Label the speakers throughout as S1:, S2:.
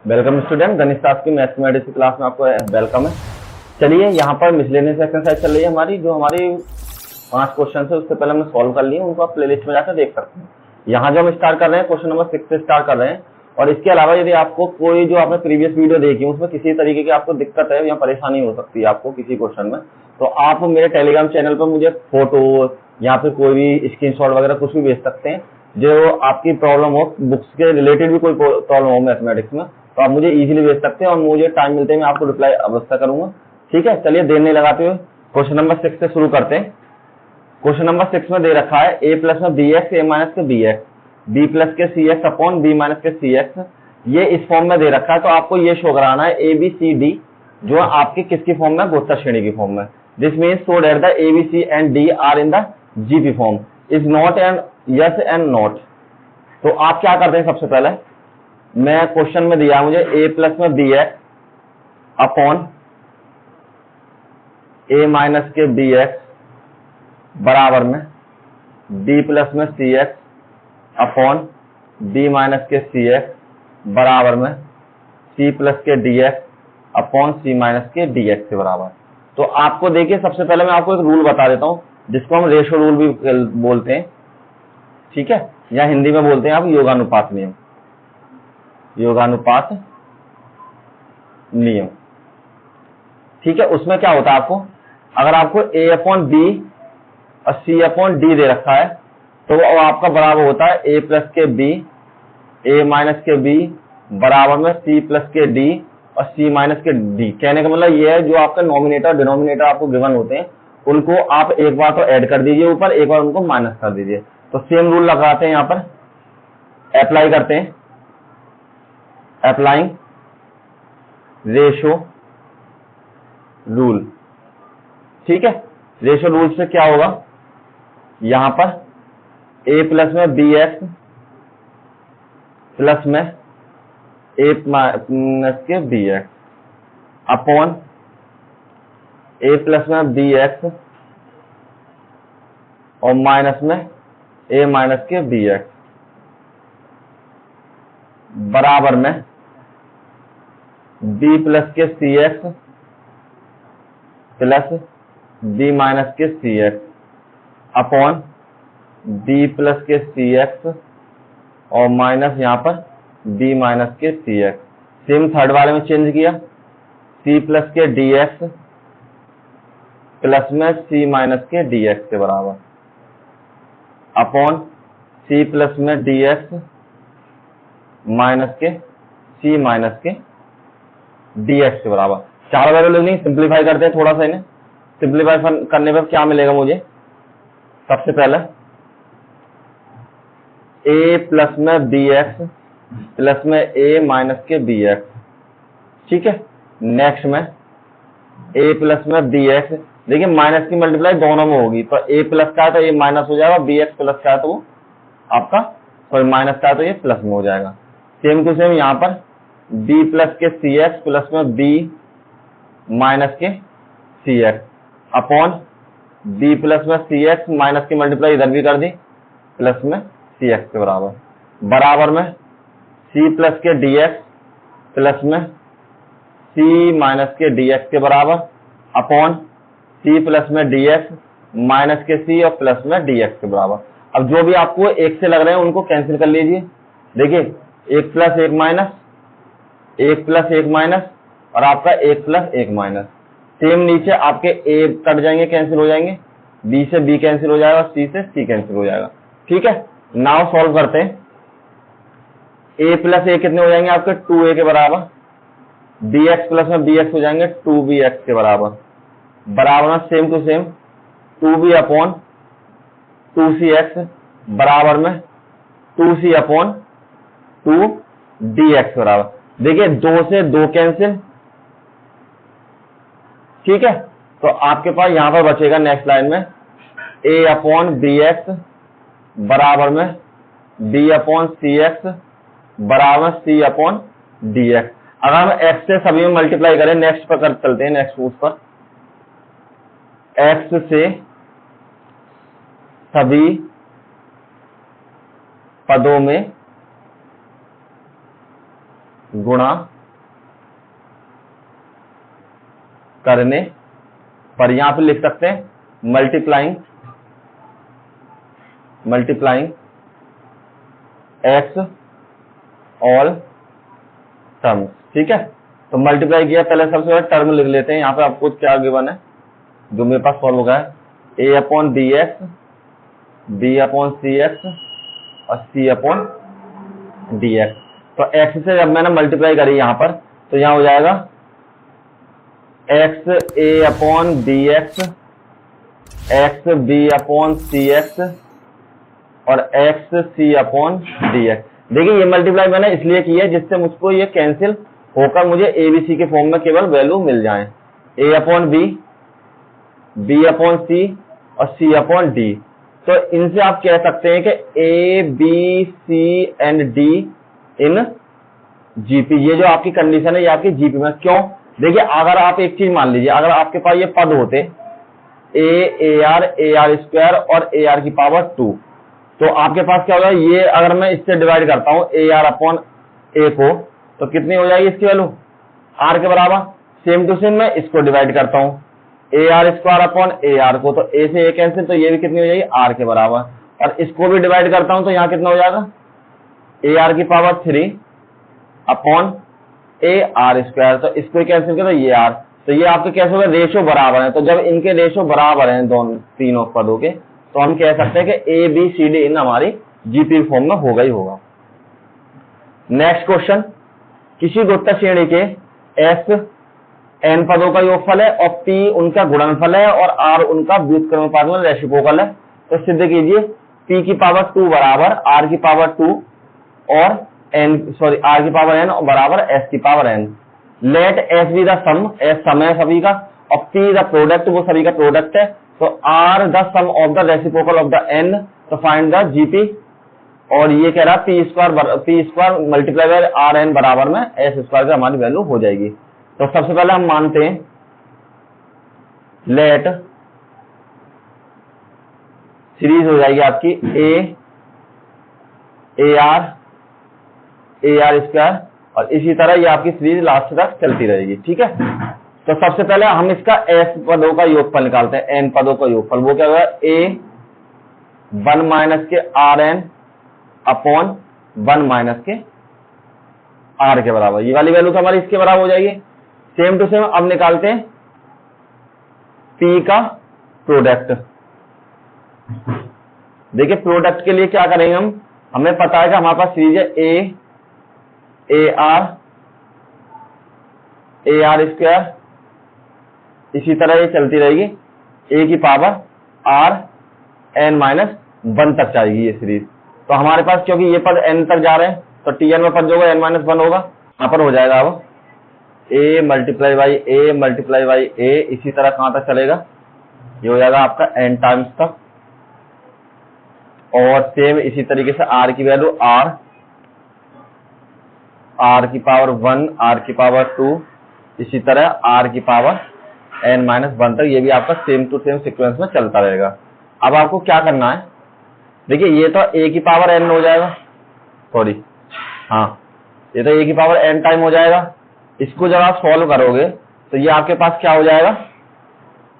S1: Welcome student, गणित शास्त्र की मैथमेटिक्स क्लास में आपको वेलकम है। चलिए यहाँ पर मिसलेनियस एक्सरसाइज चल रही है हमारी, जो हमारी 5 क्वेश्चन है उससे पहले हमने सॉल्व कर लिए, उनको आप प्लेलिस्ट में जाकर देख सकते हैं। यहाँ जो हम स्टार्ट कर रहे हैं क्वेश्चन नंबर 6 से स्टार्ट कर रहे हैं। और इसके अलावा यदि आपको कोई जो आपने प्रीवियस वीडियो देखी उसमें किसी तरीके की आपको दिक्कत है या परेशानी हो सकती है आपको किसी क्वेश्चन में, तो आप मेरे टेलीग्राम चैनल पर मुझे फोटो या फिर कोई भी स्क्रीनशॉट वगैरह कुछ भी भेज सकते हैं। जो आपकी प्रॉब्लम हो, बुक्स के रिलेटेड भी कोई प्रॉब्लम हो मैथमेटिक्स में, तो आप मुझे इजीली भेज सकते हैं और मुझे टाइम मिलते ही मैं आपको रिप्लाई अवश्य करूंगा। ठीक है, चलिए देर नहीं लगाते हुए क्वेश्चन नंबर 6 से शुरू करते हैं। क्वेश्चन नंबर 6 में दे रखा है a प्लस में बी एक्स ए माइनस के बी एक्स बी प्लस के C X upon B minus के सी एक्स, ये इस फॉर्म में दे रखा है। तो आपको ये शो कराना है ए बी सी डी जो आपकी किसकी फॉर्म में, गुच्छा श्रेणी की फॉर्म में। This means so that the A B C and D are in the GP form is not and yes and not. तो आप क्या करते हैं, सबसे पहले मैं क्वेश्चन में दिया मुझे a प्लस में बी एक्स अपॉन ए माइनस के बी एक्स बराबर में b प्लस में सी एक्स अपॉन b माइनस के सी एक्स बराबर में c प्लस के डी एक्स अपॉन सी माइनस के डी एक्स के बराबर। तो आपको देखिए, सबसे पहले मैं आपको एक रूल बता देता हूं जिसको हम रेशो रूल भी बोलते हैं। ठीक है, या हिंदी में बोलते हैं आप योगानुपात नियम, योगानुपात नियम। ठीक है, उसमें क्या होता है, आपको अगर आपको a अपॉन बी और c अपॉन डी दे रखा है तो वो आपका बराबर होता है a प्लस के b a माइनस के b बराबर में c प्लस के d और c माइनस के d। कहने का मतलब ये है, जो आपका नॉमिनेटर और डिनोमिनेटर आपको गिवन होते हैं उनको आप एक बार तो ऐड कर दीजिए ऊपर, एक बार उनको माइनस कर दीजिए। तो सेम रूल लगाते हैं, यहाँ पर अप्लाई करते हैं, अप्लाइंग रेशो रूल। ठीक है, रेशो रूल से क्या होगा, यहां पर a प्लस में बी एक्स प्लस में a माइनस के B X upon a plus में बी एक्स और माइनस में a माइनस के बी एक्स बराबर में b प्लस के C X plus b minus के C X upon b plus के सी एक्स और माइनस यहाँ पर b माइनस के सी एक्स। सेम थर्ड वाले में चेंज किया, c प्लस के डी एक्स प्लस में c माइनस के डी एक्स के बराबर अपॉन c प्लस में डी एक्स माइनस के c माइनस के डी एक्स के बराबर। चार वैल्यू लेनी, सिंप्लीफाई करते हैं थोड़ा सा इन्हें। सिंप्लीफाई करने पर क्या मिलेगा मुझे, सबसे पहले a प्लस में बी एक्स प्लस में a माइनस के बी एक्स। ठीक है, नेक्स्ट में a प्लस में बी एक्स, देखिए माइनस की मल्टीप्लाई दोनों में होगी, तो a प्लस का है तो ये माइनस हो जाएगा, bx प्लस का है तो वो आपका सॉरी माइनस का है तो ये प्लस में हो जाएगा। सेम टू सेम यहाँ पर b प्लस के सी एक्स प्लस में b माइनस के C X upon b plus में सी एक्स माइनस की मल्टीप्लाई इधर भी कर दी प्लस में सी एक्स के बराबर बराबर में c प्लस के डी एक्स प्लस में c माइनस के डी एक्स के बराबर अपॉन c प्लस में डी एक्स माइनस के c और प्लस में डी एक्स के बराबर। अब जो भी आपको एक से लग रहे हैं उनको कैंसिल कर लीजिए। देखिए, एक प्लस एक माइनस, एक प्लस एक माइनस और आपका एक प्लस एक माइनस। सेम नीचे आपके a कट जाएंगे, कैंसिल हो जाएंगे, b से b कैंसिल हो जाएगा, c से c कैंसिल हो जाएगा। ठीक है, नाउ सॉल्व करते हैं। a प्लस a कितने हो जाएंगे आपके 2a के बराबर, bx प्लस में bx हो जाएंगे 2bx के बराबर बराबर में same to same 2b upon 2cx बराबर में 2c अपॉन 2dx बराबर। देखिए, 2 से 2 कैंसिल। ठीक है, तो आपके पास यहां पर बचेगा नेक्स्ट लाइन में a अपॉन बी एक्स बराबर में b अपॉन सी एक्स बराबर c अपॉन डी एक्स। अगर हम x से सभी में मल्टीप्लाई करें, नेक्स्ट पर चलते हैं, नेक्स्ट रूट पर, x से सभी पदों में गुणा करने पर, यहां पे लिख सकते हैं मल्टीप्लाइंग एक्स ऑल टर्म्स। ठीक है, तो मल्टीप्लाई किया, पहले सबसे पहले टर्म लिख लेते हैं। यहाँ पे आपको क्या गिवन है जो मेरे पास सॉल्व होगा, a upon b x, b upon c x और सी अपॉन डी एक्स। तो एक्स से जब मैंने मल्टीप्लाई करी यहाँ पर, तो यहाँ हो जाएगा x a upon b x, x b upon c x और x c upon d x. देखिए ये मल्टीप्लाई मैंने इसलिए की है जिससे मुझको ये कैंसिल होकर मुझे एबीसी के फॉर्म में केवल वैल्यू मिल जाए, ए अपॉन बी, बी अपॉन सी और सी अपॉन डी। तो इनसे आप कह सकते हैं कि A B C and D in GP, ये जो आपकी कंडीशन है ये आपकी जीपी में। क्यों? देखिए अगर आप एक चीज मान लीजिए, अगर आपके पास ये पद होते ए आर स्क्वायर और ए आर की पावर 2, तो आपके पास क्या होगा, ये अगर मैं इससे डिवाइड करता हूं ए आर अपॉन ए को, तो कितनी हो जाएगी इसकी वैल्यू, आर के बराबर। सेम टू सेम मैं इसको डिवाइड करता हूं A R square upon A R को, तो ए से ए कैंसिल, तो ये भी कितनी हो जाएगी, आर के बराबर। और इसको भी डिवाइड करता हूं तो यहाँ कितना हो जाएगा, ए आर की power 3 upon A R square, तो इसको कैंसिल किया तो ये आर। तो ये आपके कैसे हो गए, रेशो बराबर है। तो जब इनके रेशो बराबर हैं दोनों तीनों पदों के, तो हम कह सकते हैं कि ए बी सी डी इन हमारी जीपी फॉर्म में होगा ही होगा। नेक्स्ट क्वेश्चन, किसी गुप्त श्रेणी के एस एन पदों का योगफल है और पी उनका गुणनफल है और आर उनका व्युत्क्रमानुपात रेसिप्रोकल है, तो सिद्ध कीजिए पी की पावर 2 बराबर आर की पावर 2 और आर की पावर एन बराबर एस की power n. Let s be the sum, s sum है सभी का, और पी द प्रोडक्ट, वो सभी का प्रोडक्ट है। तो R the sum of the reciprocal of the N, तो फाइंड द जीपी। और ये कह रहा P square multiply by R N बराबर में एस स्क्वायर की हमारी वैल्यू हो जाएगी। तो सबसे पहले हम मानते हैं लेट सीरीज हो जाएगी आपकी ए आर स्क्वायर, और इसी तरह ये आपकी सीरीज लास्ट तक चलती रहेगी। ठीक है, तो सबसे पहले हम इसका एस पदों का योगफल निकालते हैं, एन पदों का योगफल। वो क्या होगा, ए 1 माइनस के आर एन अपॉन 1 माइनस के आर के बराबर। ये वाली वैल्यू तो हमारी इसके बराबर हो जाएगी। सेम टू सेम अब निकालते हैं पी का प्रोडक्ट। देखिए प्रोडक्ट के लिए क्या करेंगे हम, हमें पता है कि हमारे पास सीरीज है ए आर स्क्वायर, इसी तरह ये चलती रहेगी, ए की पावर आर एन माइनस 1 तक जाएगी ये सीरीज। तो हमारे पास क्योंकि ये पद एन तक जा रहे हैं, तो टी एन में पद जो होगा एन माइनस 1 होगा, यहां पर हो जाएगा अब ए मल्टीप्लाई बाई ए, इसी तरह कहां तक चलेगा, ये हो जाएगा आपका एन टाइम्स तक। और सेम इसी तरीके से आर की वैल्यू आर की पावर 1, आर की पावर 2, इसी तरह आर की पावर एन माइनस 1 तक, ये भी आपका सेम टू सेम सीक्वेंस में चलता रहेगा। अब आपको क्या करना है, देखिए ये तो ए की पावर एन हो जाएगा, सॉरी हाँ, ये तो ए की पावर एन टाइम हो जाएगा। इसको जब आप सॉल्व करोगे तो ये आपके पास क्या हो जाएगा,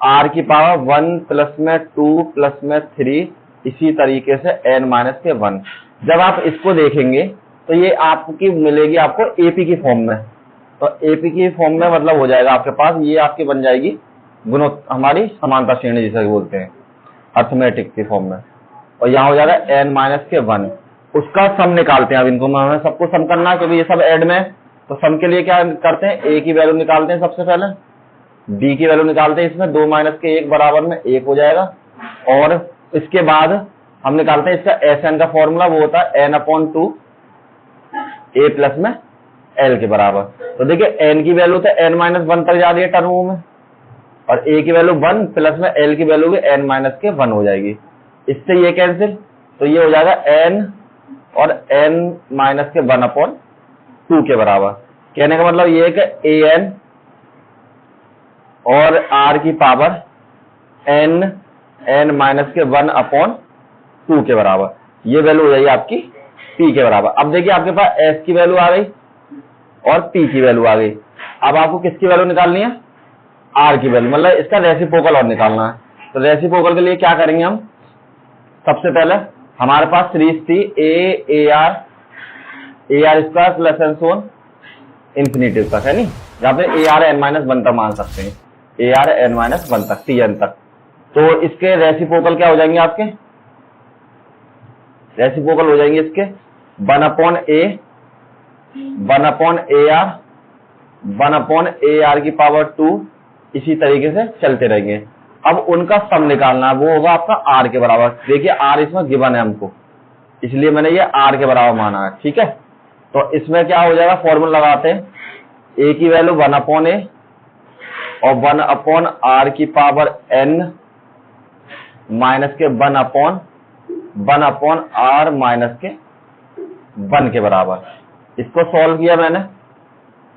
S1: आर की पावर 1 प्लस में 2 प्लस में 3, इसी तरीके से एन माइनस के 1। जब आप इसको देखेंगे तो ये आपकी मिलेगी आपको एपी की फॉर्म में। तो एपी की फॉर्म में मतलब हो जाएगा आपके पास, ये आपकी बन जाएगी हमारी समानता श्रेणी जिसे बोलते हैं, अर्थमेटिक की फॉर्म में। और यहाँ हो जाएगा एन माइनस के 1, उसका सम निकालते हैं। अब इनको हमें सबको सम करना है क्योंकि ये सब ऐड में, तो सम के लिए क्या करते हैं, ए की वैल्यू निकालते हैं सबसे पहले, बी की वैल्यू निकालते हैं, इसमें 2 माइनस के 1 बराबर में 1 हो जाएगा। और इसके बाद हम निकालते हैं इसका एस एन का फॉर्मूला, वो होता है एन अपॉन 2 ए प्लस में एल के बराबर। तो देखिए एन की वैल्यू तो एन माइनस 1 तक जा रही है टर्मों में, और ए की वैल्यू 1 प्लस में एल की वैल्यू भी एन माइनस के 1 हो जाएगी। इससे ये कैंसिल, तो ये हो जाएगा एन और एन माइनस के 1 अपॉन 2 के बराबर। कहने का मतलब ये है कि ए एन और आर की पावर एन माइनस के 1 अपॉन 2 के बराबर, ये वैल्यू हो जाएगी आपकी पी के बराबर। अब देखिए आपके पास एस की वैल्यू आ गई और पी की वैल्यू आ गई। अब आपको किसकी वैल्यू निकालनी है, आर की वैल्यू, मतलब इसका रेसिप्रोकल और निकालना है। तो रेसिप्रोकल के लिए क्या करेंगे हम, सबसे पहले हमारे पास सीरीज थी A are square plus and so on infinity तक, है नहीं, जहाँ पे A R N minus one तक मान सकते हैं, A R N minus one तक, टी एन तक। तो इसके रेसिप्रोकल क्या हो जाएंगे आपके, रेसिप्रोकल हो जाएंगे इसके 1 अपॉन ए आर की पावर 2, इसी तरीके से चलते रहेंगे। अब उनका सम निकालना है, वो होगा आपका आर के बराबर। देखिए आर इसमें गिवन है हमको, इसलिए मैंने ये आर के बराबर माना है, ठीक है। तो इसमें क्या हो जाएगा, फॉर्मूला लगाते हैं, ए की वैल्यू 1 अपॉन ए और 1 अपॉन आर की पावर एन माइनस के 1 अपॉन आर माइनस के 1 के बराबर। इसको सॉल्व किया मैंने,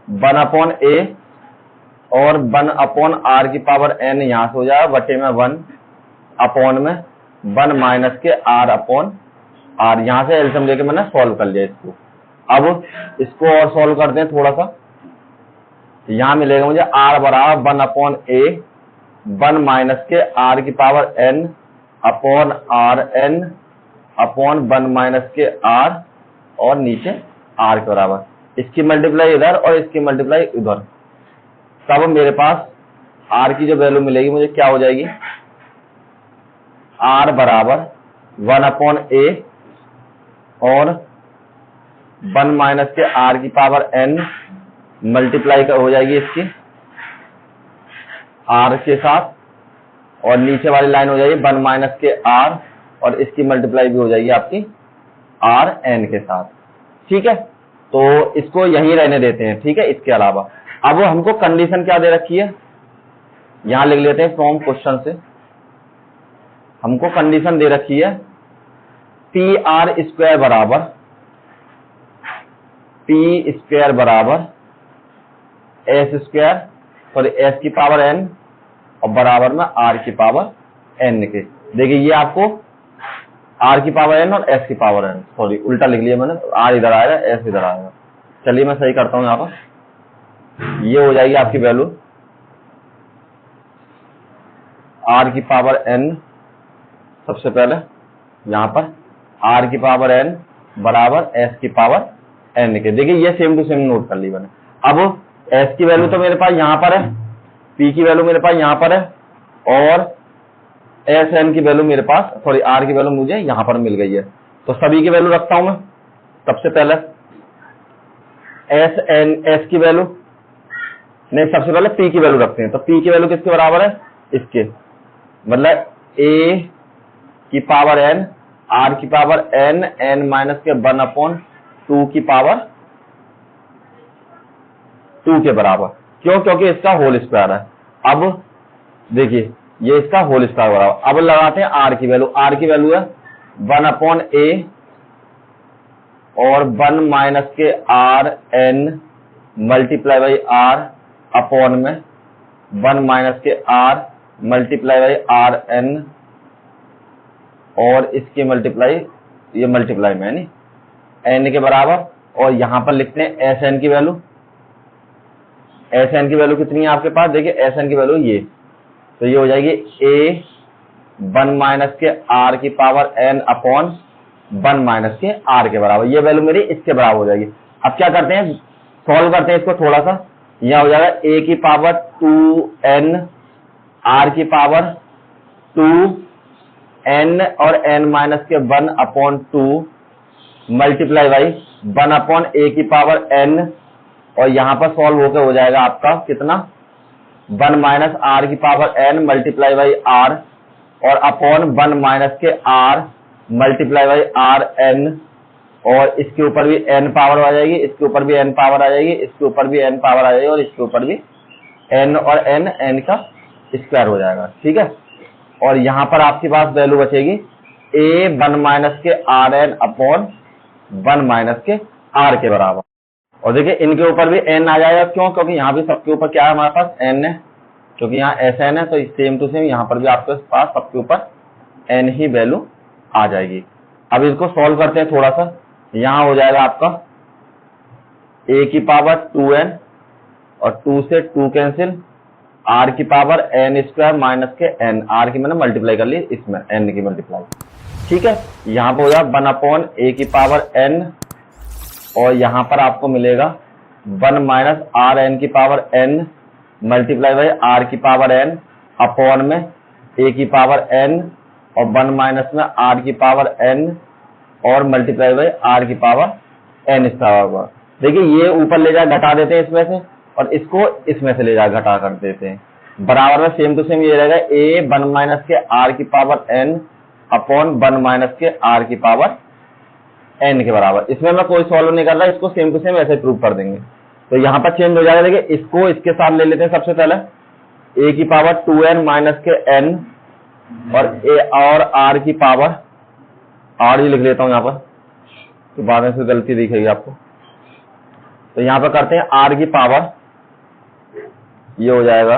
S1: 1 अपॉन ए और 1 अपॉन आर की पावर एन यहां से हो जाएगा बटे में 1 अपॉन में 1 माइनस के आर अपॉन आर, यहां से एलसीएम लेके मैंने सॉल्व कर लिया इसको। अब इसको और सॉल्व करते हैं थोड़ा सा, यहां मिलेगा मुझे आर बराबर 1 अपॉन ए 1 माइनस के आर की power N upon R N upon 1 minus के आर और नीचे आर के बराबर। इसकी मल्टीप्लाई इधर और इसकी मल्टीप्लाई उधर, तब मेरे पास आर की जो वैल्यू मिलेगी मुझे क्या हो जाएगी, आर बराबर 1 अपॉन ए और 1 माइनस के आर की पावर एन मल्टीप्लाई हो जाएगी इसकी आर के साथ, और नीचे वाली लाइन हो जाएगी 1 माइनस के आर और इसकी मल्टीप्लाई भी हो जाएगी आपकी आर एन के साथ, ठीक है। तो इसको यहीं रहने देते हैं, ठीक है। इसके अलावा अब हमको कंडीशन क्या दे रखी है, यहां लिख लेते हैं फ्रॉम क्वेश्चन से। हमको कंडीशन दे रखी है पी आर स्क्वायर बराबर एस स्क्वायर सॉरी एस की पावर एन और बराबर में आर की पावर एन के। देखिए ये आपको आर की पावर एन और एस की पावर एन, सॉरी उल्टा लिख लिया मैंने, आर इधर आएगा एस इधर आएगा। चलिए मैं सही करता हूं, यहाँ पर ये हो जाएगी आपकी वैल्यू आर की पावर एन, सबसे पहले यहां पर आर की पावर एन बराबर एस की पावर एन के। देखिए ये सेम टू सेम नोट कर ली मैंने। अब एस की वैल्यू तो मेरे पास यहां पर है, पी की वैल्यू मेरे पास यहां पर है और एस एन की वैल्यू मेरे पास, सॉरी आर की वैल्यू मुझे यहां पर मिल गई है। तो सभी की वैल्यू रखता हूं मैं। सबसे पहले एस की वैल्यू नहीं, सबसे पहले पी की वैल्यू रखते हैं। तो पी की वैल्यू किसके बराबर है, इसके, मतलब ए की पावर एन आर की पावर एन एन माइनस के 1 अपॉन 2 की पावर 2 के बराबर। क्यों, क्योंकि इसका होल स्क्वायर है। अब देखिए ये इसका होल स्क्वायर बराबर। अब लगाते हैं आर की वैल्यू, आर की वैल्यू है 1 अपॉन ए और 1 माइनस के R N multiply by R upon में 1 माइनस के R multiply by R N और इसकी मल्टीप्लाई, ये मल्टीप्लाई में नहीं एन के बराबर। और यहां पर लिखते हैं एस एन की वैल्यू, एस एन की वैल्यू कितनी है आपके पास, देखिए एस एन की वैल्यू ये, तो ये हो जाएगी ए 1 माइनस के आर की पावर एन अपॉन 1 माइनस के आर के बराबर। ये वैल्यू मेरी इसके बराबर हो जाएगी। अब क्या करते हैं, सॉल्व करते हैं इसको थोड़ा सा। यह हो जाएगा ए की पावर 2n आर की पावर 2n और n माइनस के 1 अपॉन 2 मल्टीप्लाई बाई 1 अपॉन ए की पावर n, और यहां पर सॉल्व होकर हो जाएगा आपका कितना 1 माइनस आर की power n multiply by R और अपॉन 1 माइनस के R multiply by R N, और इसके ऊपर भी n पावर आ जाएगी, इसके ऊपर भी n पावर आ जाएगी, इसके ऊपर भी n पावर आ जाएगी और इसके ऊपर भी n और n का स्क्वायर हो जाएगा, ठीक है। और यहां पर आपके पास वैल्यू बचेगी a 1 माइनस के आर एन अपॉन 1 माइनस के आर के बराबर। और देखिए इनके ऊपर भी n आ जाएगा, क्यों, क्योंकि यहाँ भी सबके ऊपर क्या है हमारे पास n है, क्योंकि यहाँ एस एन है, तो सेम टू सेम यहाँ पर भी आपके पास सबके ऊपर n ही वैल्यू आ जाएगी। अब इसको सॉल्व करते हैं थोड़ा सा। यहां हो जाएगा आपका a की पावर 2n और 2 से 2 कैंसिल आर की पावर एन स्क्वायर माइनस के एन, आर की मैंने मल्टीप्लाई कर ली इसमें एन की मल्टीप्लाई, ठीक है। यहां पर हो जाए 1 ए की पावर एन, और यहां पर आपको मिलेगा 1 माइनस आर एन की power N multiply by R की पावर एन अपॉन में ए की पावर एन, और 1 माइनस में आर की पावर एन और मल्टीप्लाई बाई आर की पावर एन स्क्वायर। देखिए ये ऊपर ले जाकर घटा देते हैं इसमें से, और इसको इसमें से ले जाकर घटा कर देते हैं। बराबर में सेम टू सेम ये रहेगा ए 1 माइनस के आर की पावर एन अपॉन 1 माइनस के आर की पावर एन के बराबर। इसमें मैं कोई सॉल्व नहीं कर रहा, इसको सेम टू सेम ऐसे प्रूव कर देंगे। तो यहां पर चेंज हो जाएगा। देखिए इसको इसके साथ ले लेते हैं सबसे पहले, ए की पावर 2n माइनस के एन और आर की पावर, आर ही लिख लेता हूं यहां पर, तो बाद में फिर गलती दिखेगी आपको। तो यहां पर करते हैं आर की पावर, ये हो जाएगा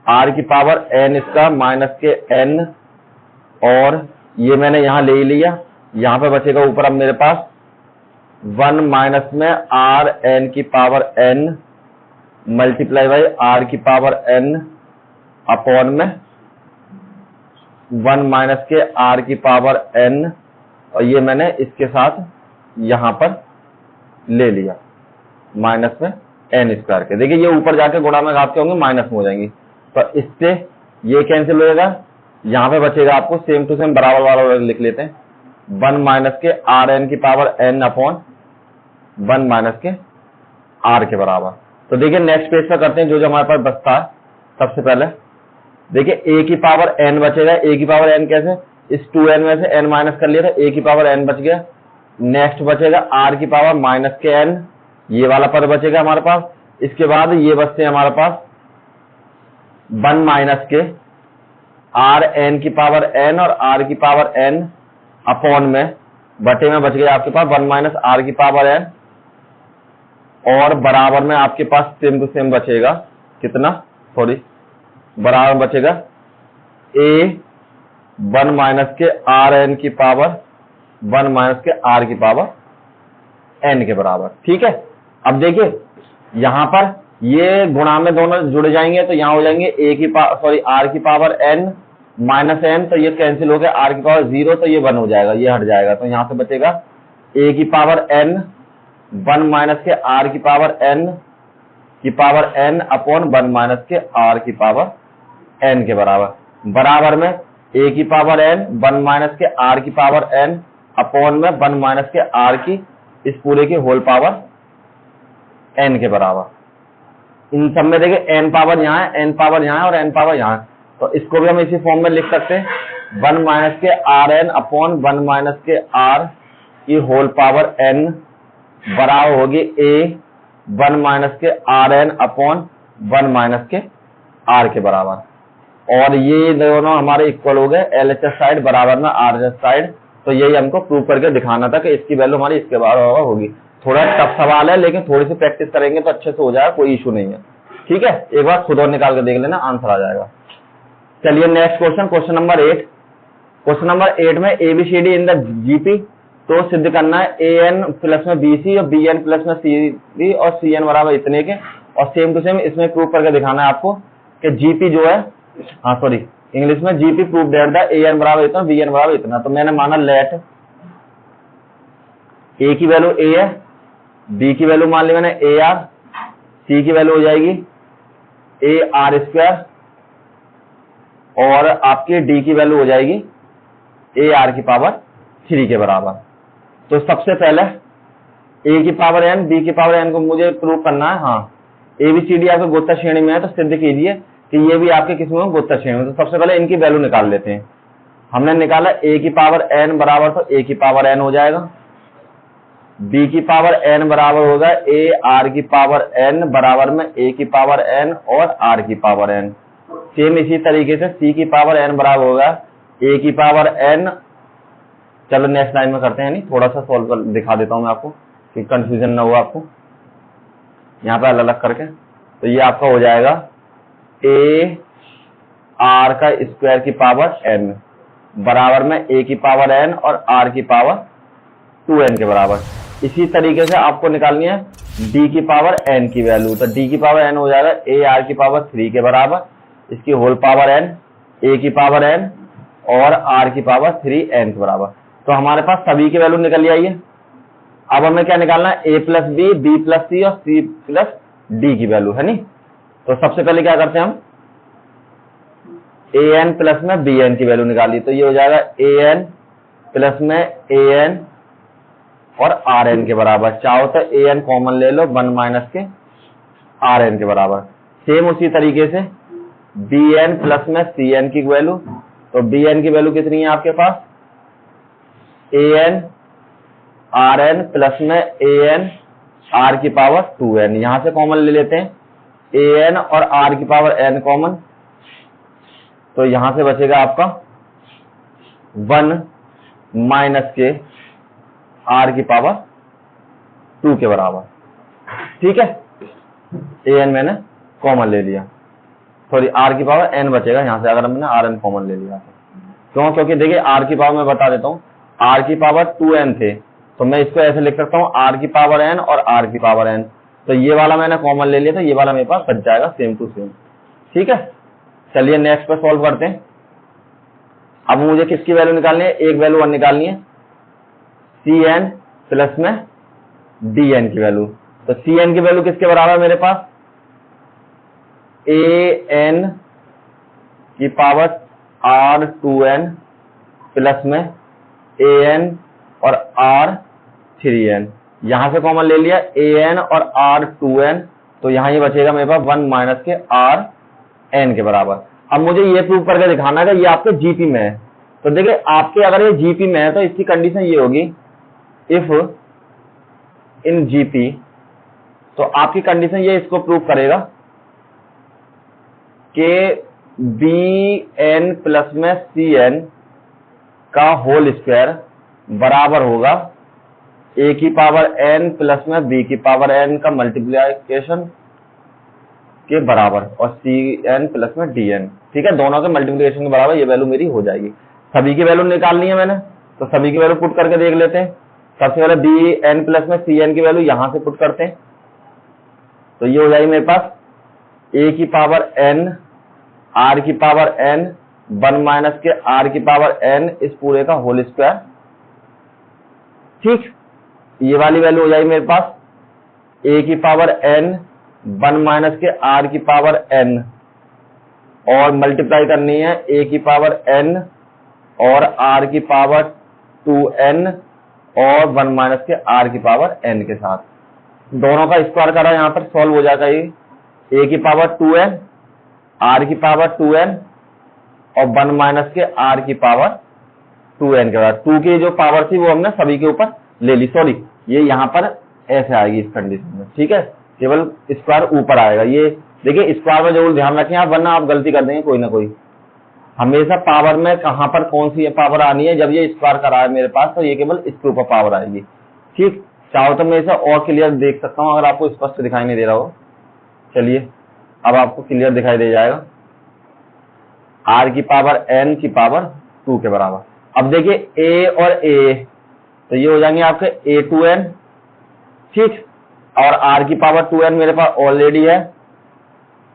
S1: आर की पावर एन इसका माइनस के एन, और ये मैंने यहां ले ही लिया। यहां पे बचेगा ऊपर अब मेरे पास 1 माइनस में आर एन की power N multiply by R की पावर एन अपॉन में 1 माइनस के आर की पावर एन, और ये मैंने इसके साथ यहां पर ले लिया माइनस में एन स्क्वायर के। देखिए ये ऊपर जाके गुणा में घात के होंगे माइनस में हो जाएंगी, तो इससे ये कैंसिल होएगा। यहां पे बचेगा आपको सेम टू सेम बराबर वाला लिख लेते हैं 1 माइनस के आर एन की पावर एन अपॉन 1 माइनस के आर के बराबर। तो देखिए नेक्स्ट पेज पर करते हैं जो हमारे पास बचता है। सबसे पहले देखिए ए की पावर एन बचेगा। ए की पावर एन कैसे, इस 2n में से एन माइनस कर लिया था, ए की पावर एन बच गया। नेक्स्ट बचेगा आर की पावर माइनस के एन, ये वाला पद बचेगा हमारे पास। इसके बाद ये बचते हैं हमारे पास 1 माइनस के आर एन की पावर एन और आर की पावर एन अपॉन में बटे में बच गया आपके पास 1 माइनस आर की पावर एन, और बराबर में आपके पास सेम टू सेम बचेगा कितना, सॉरी बराबर बचेगा ए 1 माइनस के आर एन की पावर 1 माइनस के आर की पावर एन के बराबर, ठीक है। अब देखिए यहां पर ये गुणा में दोनों जुड़ जाएंगे, तो यहां हो जाएंगे ए की सॉरी आर की पावर एन माइनस एन, तो ये कैंसिल हो गया, आर की पावर 0 तो ये 1 हो जाएगा, ये हट जाएगा। तो यहां से बचेगा ए की पावर एन 1 माइनस के आर की पावर एन अपॉन 1 माइनस के आर की पावर एन के बराबर। बराबर में ए की पावर एन 1 माइनस के आर की पावर एन अपॉन में 1 माइनस के आर की इस पूरे की होल पावर एन के बराबर। इन सब में देखिए एन पावर यहाँ है, एन पावर यहाँ है और एन पावर यहाँ है, तो इसको भी हम इसी फॉर्म में लिख सकते हैं 1 माइनस के आर एन अपॉन 1 माइनस के आर की होल पावर एन बराबर होगी ए 1 माइनस के आर एन अपॉन 1 माइनस के आर के बराबर। और ये दोनों हमारे इक्वल हो गए, एलएचएस साइड बराबर में आरएचएस साइड। तो यही हमको प्रूव करके दिखाना था कि इसकी वैल्यू हमारी इसके बराबर होगी। थोड़ा टफ सवाल है, लेकिन थोड़ी सी प्रैक्टिस करेंगे तो अच्छे से हो जाएगा, कोई इशू नहीं है, ठीक है। एक बार खुद और निकाल के देख लेना, आंसर आ जाएगा। चलिए next question, question number 8। Question number 8 में एबीसीडी इन द जीपी तो सिद्ध करना है ए एन प्लस में बी सी और बी एन प्लस में सी बी और सी एन बराबर इतने के, और सेम टू सेम इसमें प्रूव करके दिखाना है आपको कि जीपी जो है, हाँ सॉरी इंग्लिश में GP prove that the A N बराबर इतना बी एन बराबर इतना। तो मैंने माना लेट ए की वैल्यू ए है, बी की वैल्यू मान ली मैंने ए आर, सी की वैल्यू हो जाएगी ए आर स्क्वायर, और आपके डी की वैल्यू हो जाएगी ए आर की पावर 3 के बराबर। तो सबसे पहले ए की पावर एन बी की पावर एन को मुझे प्रूव करना है। हाँ एबीसीडी आपके गोत्तर श्रेणी में है, तो सिद्ध कीजिए कि ये भी आपके किसी में गोत्तर श्रेणी में। तो सबसे पहले इनकी वैल्यू निकाल लेते हैं। हमने निकाला ए की पावर एन बराबर, तो ए की पावर एन हो जाएगा, बी की पावर एन बराबर होगा ए आर की पावर एन बराबर में ए की पावर एन और आर की पावर एन। सेम इसी तरीके से सी की पावर एन बराबर होगा ए की पावर एन। चलो नेक्स्ट लाइन में करते हैं, नहीं थोड़ा सा सॉल्व कर दिखा देता हूं मैं आपको कि कंफ्यूजन ना हो आपको, यहाँ पे अलग अलग करके। तो ये आपका हो जाएगा ए आर का स्क्वायर की पावर एन बराबर में ए की पावर एन और आर की पावर 2n के बराबर। इसी तरीके से आपको निकालनी है डी की पावर एन की वैल्यू, तो डी की पावर एन हो जाएगा ए आर की पावर 3 के बराबर, इसकी होल पावर एन, ए की पावर एन और आर की पावर 3n के बराबर। तो हमारे पास सभी की वैल्यू निकल आई है। अब हमें क्या निकालना है, ए प्लस बी प्लस सी और सी प्लस डी की वैल्यू है नी। तो सबसे पहले क्या करते हैं हम, ए एन प्लस में बी एन की वैल्यू निकाली, तो ये हो जाएगा ए एन प्लस में ए एन और आर एन के बराबर। चाहो तो ए एन कॉमन ले लो, 1 माइनस के आर एन के बराबर। सेम उसी तरीके से बी एन प्लस में सी एन की वैल्यू, तो बी एन की वैल्यू कितनी है आपके पास, A N R N plus में ए एन आर की पावर 2n, यहां से कॉमन ले लेते हैं, ए एन और आर की पावर n कॉमन, तो यहां से बचेगा आपका 1 माइनस के आर की पावर 2 के बराबर। ठीक है, ए एन मैंने कॉमन ले लिया, सॉरी आर की पावर n बचेगा यहां से, अगर हमने आर एन कॉमन ले लिया तो। क्यों, क्योंकि देखिए आर की पावर मैं बता देता हूं, आर की पावर 2n थे, तो मैं इसको ऐसे लिख सकता हूं आर की पावर n और आर की पावर n, तो ये वाला मैंने कॉमन ले लिया, तो ये वाला मेरे पास बच जाएगा सेम टू सेम। ठीक है, चलिए नेक्स्ट पे सॉल्व करते हैं। अब मुझे किसकी वैल्यू निकालनी है, एक वैल्यू 1 निकालनी है, सी एन प्लस में डी एन की वैल्यू। तो सी एन की वैल्यू किसके बराबर है मेरे पास, ए एन की पावर आर 2n प्लस में ए एन और आर 3n, यहां से कॉमन ले लिया ए एन और आर 2n, तो यहां ये बचेगा मेरे पास 1 माइनस के आर एन के बराबर। अब मुझे ये प्रूव करके दिखाना है कि ये आपके जीपी में है। तो देखिए आपके अगर ये जीपी में है तो इसकी कंडीशन ये होगी, इफ इन जीपी, तो आपकी कंडीशन ये इसको प्रूव करेगा कि बी एन प्लस में सी एन का होल स्क्वायर बराबर होगा ए की पावर एन प्लस में बी की पावर एन का मल्टीप्लिकेशन के बराबर और सी एन प्लस में डी एन। ठीक है, दोनों के मल्टीप्लिकेशन के बराबर ये वैल्यू मेरी हो जाएगी। सभी की वैल्यू निकालनी है मैंने, तो सभी की वैल्यू पुट करके देख लेते हैं। सबसे पहले बी एन प्लस में सी एन की वैल्यू यहां से पुट करते हैं, तो ये हो जाएगी मेरे पास ए की पावर एन आर की पावर एन 1 माइनस के आर की पावर एन इस पूरे का होल स्क्वायर। ठीक, ये वाली वैल्यू हो जाएगी मेरे पास ए की पावर एन 1 माइनस के आर की पावर एन और मल्टीप्लाई करनी है ए की पावर एन और आर की पावर 2n और 1 माइनस के आर की पावर n के साथ। दोनों का स्क्वायर करा यहां पर सॉल्व हो जाएगा, ये ए की पावर 2n आर की पावर 2n और 1 माइनस के आर की पावर 2n के बाद 2 की जो पावर थी वो हमने सभी के ऊपर ले ली, सॉरी ये यहां पर ऐसे आएगी इस कंडीशन में। ठीक है, केवल स्क्वायर ऊपर आएगा। ये देखिए स्क्वायर में जरूर ध्यान रखें आप, वरना आप गलती कर देंगे कोई ना कोई। हमेशा पावर में कहां पर कौन सी पावर आनी है, जब ये स्क्वायर करा है मेरे पास तो ये केवल इसके ऊपर पावर आएगी। ठीक, चाहो तो मैं इसे और क्लियर देख सकता हूं अगर आपको स्पष्ट दिखाई नहीं दे रहा हो। चलिए अब आपको क्लियर दिखाई दे जाएगा, आर की पावर एन की पावर 2 के बराबर। अब देखिए ए और ए, तो ये हो जाएंगे आपके a2n। ठीक, और आर की पावर 2n मेरे पास ऑलरेडी है,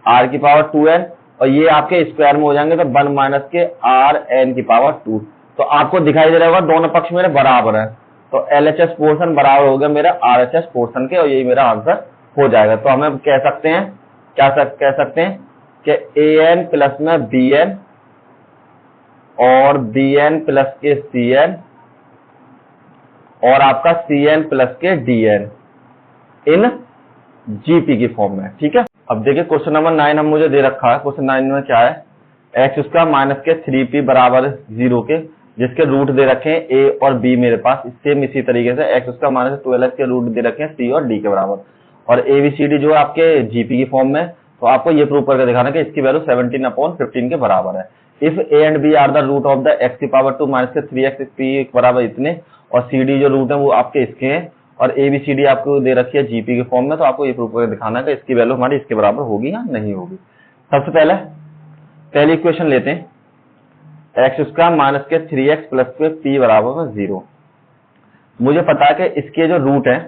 S1: आर की पावर 2n और ये आपके स्क्वायर में हो जाएंगे तो 1 माइनस के आर एन की पावर 2। तो आपको दिखाई दे रहा होगा दोनों पक्ष मेरे बराबर है, तो एलएचएस पोर्शन बराबर हो गया मेरा आरएचएस पोर्शन के, और यही मेरा आंसर हो जाएगा। तो हमें कह सकते हैं, क्या कह सकते हैं कि ए एन प्लस में बी एन और बी एन प्लस के सी एन और आपका सी एन प्लस के डी एन इन जीपी की फॉर्म में। ठीक है, अब देखिए क्वेश्चन नंबर 9 हम मुझे दे रखा है। क्वेश्चन 9 में क्या है, एक्स उसका माइनस के 3p बराबर 0 के, जिसके रूट दे रखे हैं ए और बी मेरे पास। सेम इसी तरीके से एक्स उसका माइनस 12x के रूट दे रखे हैं सी और डी के बराबर, और एबीसीडी जो है आपके जीपी की फॉर्म में। तो आपको ये प्रूव करके दिखाना कि इसकी वैल्यू 17/15 के बराबर है। If A and B are the root of the X की पावर 2 माइनस के 3x पी बराबर इतने, और सी डी जो रूट है वो आपके इसके हैं, और एबीसीडी आपको दे रखी है जीपी के फॉर्म में। तो आपको ये प्रूव करके दिखाना है कि इसकी वैल्यू हमारी इसके बराबर होगी या नहीं होगी। सबसे पहले पहली इक्वेशन लेते हैं, एक्स उसका माइनस के 3x प्लस के p बराबर 0। मुझे पता है कि इसके जो रूट है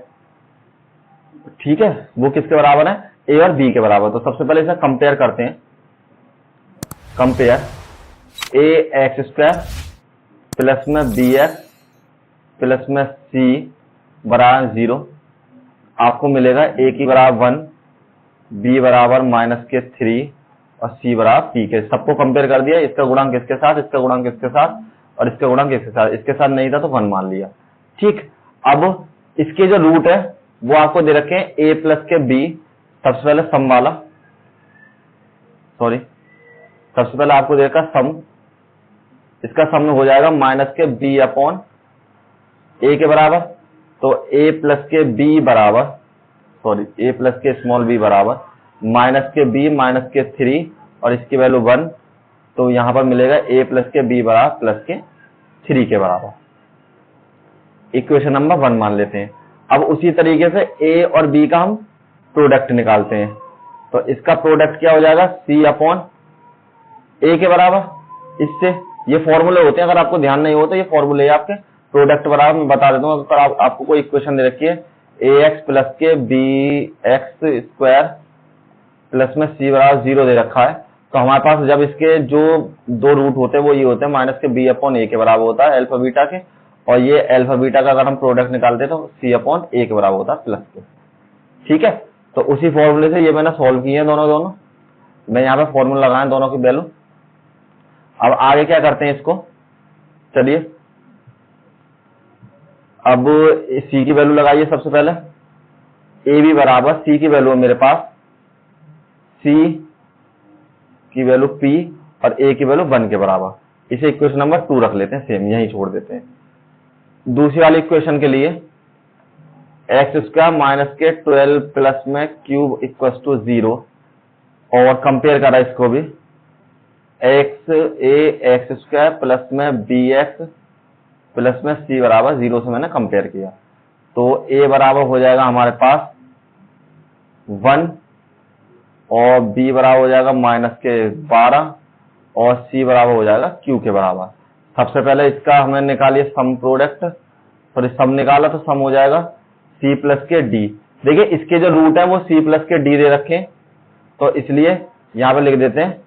S1: ठीक है, वो किसके बराबर है, ए और बी के बराबर। तो सबसे पहले इसे कंपेयर करते हैं। कंपेयर ए एक्स स्क्वायर प्लस में बी एक्स प्लस में सी बराबर 0, आपको मिलेगा ए की बराबर 1, बी बराबर -3 और सी बराबर पी के। सबको कंपेयर कर दिया, इसका गुणांक किसके साथ, इसका गुणांक किसके साथ और इसका गुणांक किसके साथ, इसके साथ नहीं था तो 1 मान लिया। ठीक, अब इसके जो रूट है वो आपको दे रखे हैं ए प्लस के बी। सबसे पहले सम वाला, सॉरी सबसे पहले आपको दे रखा सम, इसका सम में हो जाएगा माइनस के बी अपॉन ए के बराबर। तो ए प्लस के बी बराबर, सॉरी ए प्लस के स्मॉल बी बराबर माइनस के बी माइनस के 3 और इसकी वैल्यू 1। तो यहां पर मिलेगा ए प्लस के बी बराबर प्लस के 3 के बराबर। इक्वेशन नंबर 1 मान लेते हैं। अब उसी तरीके से ए और बी का हम प्रोडक्ट निकालते हैं। तो इसका प्रोडक्ट क्या हो जाएगा, सी अपॉन ए के बराबर। इससे ये फॉर्मूले होते हैं, अगर आपको ध्यान नहीं हो तो ये फॉर्मूले आपके प्रोडक्ट बराबर मैं बता देता हूँ। अगर आपको कोई इक्वेशन दे रखी है ए एक्स प्लस के बी एक्स स्क्वायर प्लस में सी बराबर 0 दे रखा है, तो हमारे पास जब इसके जो दो रूट होते हैं वो ये होते हैं माइनस के बी अपॉन ए के बराबर होता है अल्फा बीटा के, और ये अल्फा बीटा का अगर हम प्रोडक्ट निकालते हैं तो सी अपॉन ए के बराबर होता है प्लस के। ठीक है, तो उसी फॉर्मूले से ये मैंने सॉल्व किए हैं दोनों। मैं यहाँ पे फॉर्मूला लगाया दोनों की वैल्यू। अब आगे क्या करते हैं इसको, चलिए अब सी की वैल्यू लगाइए। सबसे पहले ए बी बराबर सी की वैल्यू है मेरे पास, सी की वैल्यू पी और ए की वैल्यू 1 के बराबर। इसे इक्वेशन नंबर 2 रख लेते हैं, सेम यहीं छोड़ देते हैं। दूसरी वाली इक्वेशन के लिए एक्स स्क्वायर माइनस के 12 प्लस में क्यूब इक्वल टू 0 और कंपेयर करा इसको भी, एक्स स्क्वायर प्लस में बी एक्स प्लस में सी बराबर 0 से मैंने कंपेयर किया। तो ए बराबर हो जाएगा हमारे पास 1 और बी बराबर हो जाएगा -12 और सी बराबर हो जाएगा क्यू के बराबर। सबसे पहले इसका हमें निकालिए सम प्रोडक्ट, तो सम निकाला तो सम हो जाएगा सी प्लस के डी। देखिए इसके जो रूट है वो सी प्लस के डी दे रखे, तो इसलिए यहां पे लिख देते हैं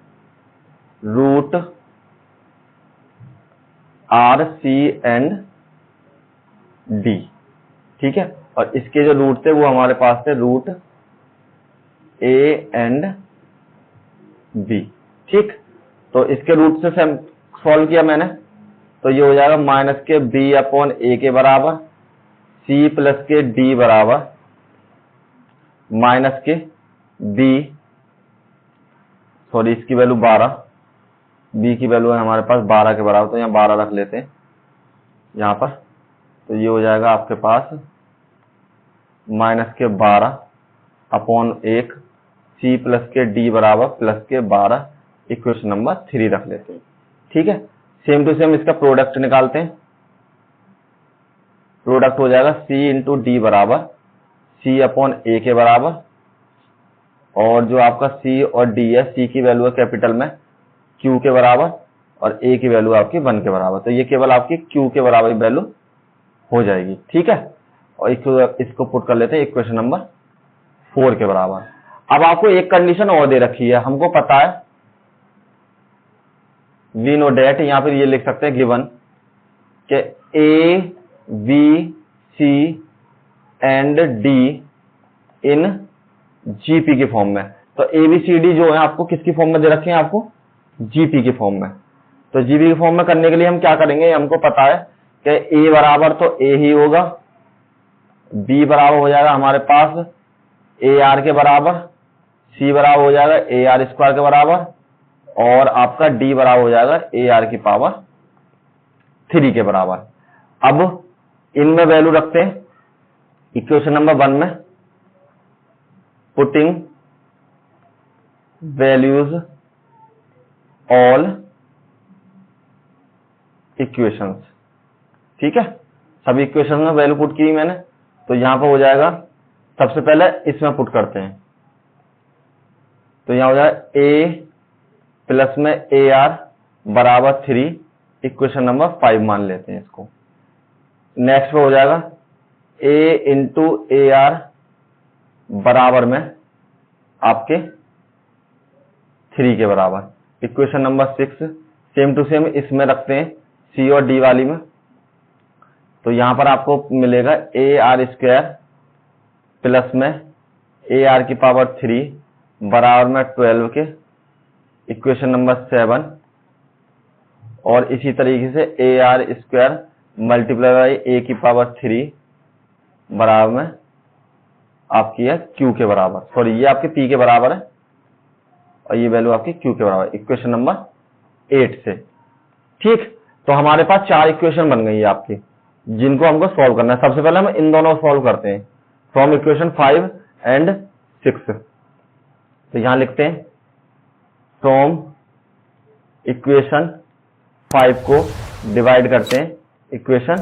S1: root are C and D. ठीक है, और इसके जो रूट थे वो हमारे पास थे रूट ए एंड बी। ठीक, तो इसके रूट से सॉल्व किया मैंने, तो ये हो जाएगा माइनस के बी अपॉन ए के बराबर, सी प्लस के डी बराबर माइनस के बी, सॉरी इसकी वैल्यू 12, बी की वैल्यू है हमारे पास 12 के बराबर, तो यहाँ 12 रख लेते हैं यहाँ पर। तो ये हो जाएगा आपके पास माइनस के 12 अपॉन 1, सी प्लस के डी बराबर प्लस के 12, इक्वेशन नंबर 3 रख लेते हैं। ठीक है, सेम टू सेम इसका प्रोडक्ट निकालते हैं। प्रोडक्ट हो जाएगा सी इंटू डी बराबर सी अपॉन ए के बराबर, और जो आपका सी और डी है, सी की वैल्यू है कैपिटल में क्यू के बराबर और ए की वैल्यू आपकी 1 के बराबर, तो ये केवल आपकी क्यू के बराबर वैल्यू हो जाएगी। ठीक है, और इसको पुट कर लेते हैं इक्वेशन नंबर 4 के बराबर। अब आपको एक कंडीशन और दे रखी है, हमको पता है वी नो डेट, यहां पर ये लिख सकते हैं गिवन के A B C and D in GP के फॉर्म में। तो ए बी सी डी जो है आपको किसकी फॉर्म में दे रखे हैं, आपको जीपी के फॉर्म में। तो जीपी के फॉर्म में करने के लिए हम क्या करेंगे, हमको पता है कि ए बराबर तो ए ही होगा, बी बराबर हो जाएगा हमारे पास ए आर के बराबर, सी बराबर हो जाएगा ए आर स्क्वायर के बराबर, और आपका डी बराबर हो जाएगा ए आर की पावर 3 के बराबर। अब इनमें वैल्यू रखते हैं इक्वेशन नंबर 1 में, पुटिंग वैल्यूज ऑल इक्वेशंस। ठीक है, सभी इक्वेशन में वैल्यू पुट की मैंने, तो यहां पर हो जाएगा, सबसे पहले इसमें पुट करते हैं, तो यहां हो जाएगा ए प्लस में ए आर बराबर 3, इक्वेशन नंबर 5 मान लेते हैं इसको। नेक्स्ट पे हो जाएगा ए इंटू ए आर बराबर में आपके 3 के बराबर। Equation number 6 same to same इसमें रखते हैं सी और डी वाली में। तो यहां पर आपको मिलेगा ए आर स्क्वायर प्लस में ए आर की पावर 3 बराबर में 12 के। इक्वेशन नंबर 7 और इसी तरीके से a are square multiply by a की पावर 3 बराबर में आपकी है क्यू के बराबर। सॉरी, ये आपके पी के बराबर है और ये वैल्यू आपकी क्यू के बराबर। इक्वेशन नंबर 8 से। ठीक, तो हमारे पास 4 इक्वेशन बन गई है आपकी, जिनको हमको सॉल्व करना है। सबसे पहले हम इन दोनों को सॉल्व करते हैं फ्रॉम इक्वेशन 5 एंड 6। तो यहां लिखते हैं फ्रॉम इक्वेशन 5 को डिवाइड करते हैं इक्वेशन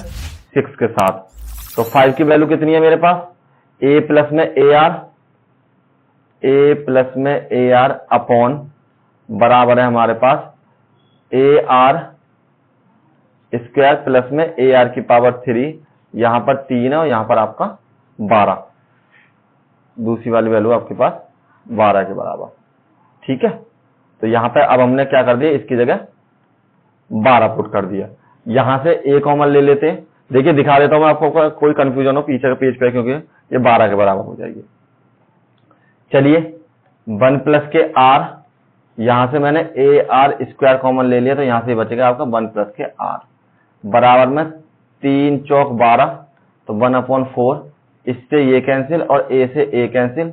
S1: 6 के साथ। तो 5 की वैल्यू कितनी है मेरे पास, ए प्लस में ए आर अपॉन बराबर है हमारे पास ए आर स्क्वायर प्लस में ए आर की पावर 3, यहां पर 3 है और यहां पर आपका 12, दूसरी वाली वैल्यू आपके पास 12 के बराबर। ठीक है, तो यहां पर अब हमने क्या कर दिया, इसकी जगह 12 पुट कर दिया। यहां से ए कॉमन ले लेते हैं। देखिए दिखा देता हूं मैं आपको, कोई कंफ्यूजन हो पीछे के पेज पे, क्योंकि ये 12 के बराबर हो जाएगी। चलिए 1 प्लस के आर, यहां से मैंने ए आर स्क्वायर कॉमन ले लिया, तो यहां से बचेगा आपका 1 प्लस के आर बराबर में 3 चौक 12, तो 1/4, इससे ये कैंसिल और ए से ए कैंसिल,